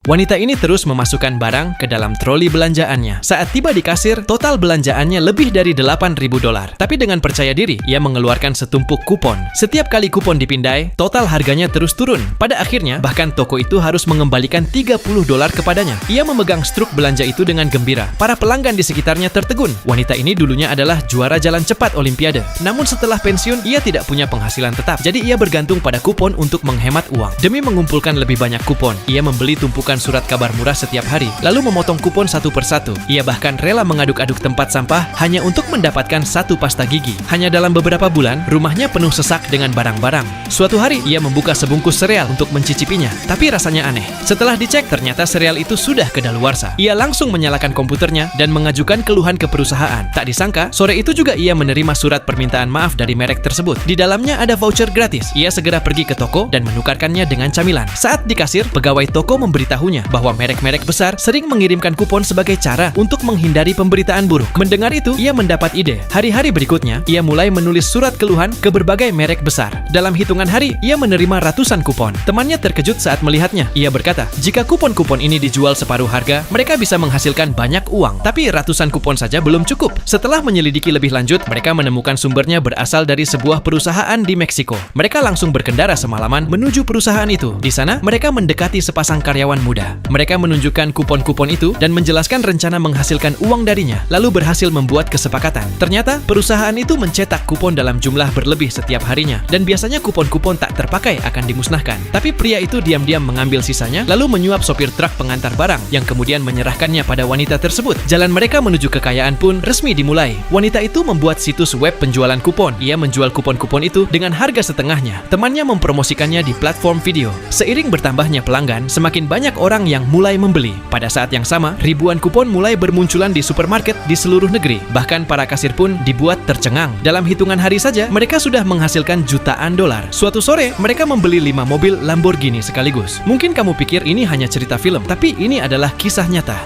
Wanita ini terus memasukkan barang ke dalam troli belanjaannya. Saat tiba di kasir, total belanjaannya lebih dari $8.000. Tapi dengan percaya diri, ia mengeluarkan setumpuk kupon. Setiap kali kupon dipindai, total harganya terus turun. Pada akhirnya, bahkan toko itu harus mengembalikan $30 kepadanya. Ia memegang struk belanja itu dengan gembira. Para pelanggan di sekitarnya tertegun. Wanita ini dulunya adalah juara jalan cepat Olimpiade. Namun setelah pensiun, ia tidak punya penghasilan tetap. Jadi ia bergantung pada kupon untuk menghemat uang. Demi mengumpulkan lebih banyak kupon, ia membeli tumpukan surat kabar murah setiap hari, lalu memotong kupon satu persatu. Ia bahkan rela mengaduk-aduk tempat sampah hanya untuk mendapatkan satu pasta gigi. Hanya dalam beberapa bulan, rumahnya penuh sesak dengan barang-barang. Suatu hari, ia membuka sebungkus sereal untuk mencicipinya, tapi rasanya aneh. Setelah dicek, ternyata sereal itu sudah kedaluarsa. Ia langsung menyalakan komputernya dan mengajukan keluhan ke perusahaan. Tak disangka, sore itu juga ia menerima surat permintaan maaf dari merek tersebut. Di dalamnya ada voucher gratis. Ia segera pergi ke toko dan menukarkannya dengan camilan. Saat di kasir, pegawai toko memberitahunya bahwa merek-merek besar sering mengirimkan kupon sebagai cara untuk menghindari pemberitaan buruk. Mendengar itu, ia mendapat ide. Hari-hari berikutnya, ia mulai menulis surat keluhan ke berbagai merek besar. Dalam hitungan hari, ia menerima ratusan kupon. Temannya terkejut saat melihatnya. Ia berkata, jika kupon-kupon ini dijual separuh harga, mereka bisa menghasilkan banyak uang. Tapi ratusan kupon saja belum cukup. Setelah menyelidiki lebih lanjut, mereka menemukan sumbernya berasal dari sebuah perusahaan di Meksiko. Mereka langsung berkendara semalaman menuju perusahaan itu. Di sana, mereka mendekati sepasang karyawan muda. Mereka menunjukkan kupon-kupon itu dan menjelaskan rencana menghasilkan uang darinya, lalu berhasil membuat kesepakatan. Ternyata, perusahaan itu mencetak kupon dalam jumlah berlebih setiap harinya, dan biasanya kupon-kupon tak terpakai akan dimusnahkan. Tapi pria itu diam-diam mengambil sisanya, lalu menyuap sopir truk pengantar barang, yang kemudian menyerahkannya pada wanita tersebut. Jalan mereka menuju kekayaan pun resmi dimulai. Wanita itu membuat situs web penjualan kupon. Ia menjual kupon-kupon itu dengan harga setengahnya. Temannya mempromosikannya di platform video. Seiring bertambahnya pelanggan, semakin banyak orang yang mulai membeli. Pada saat yang sama, ribuan kupon mulai bermunculan di supermarket di seluruh negeri. Bahkan para kasir pun dibuat tercengang. Dalam hitungan hari saja, mereka sudah menghasilkan jutaan dolar. Suatu sore, mereka membeli 5 mobil Lamborghini sekaligus. Mungkin kamu pikir ini hanya cerita film, tapi ini adalah kisah nyata.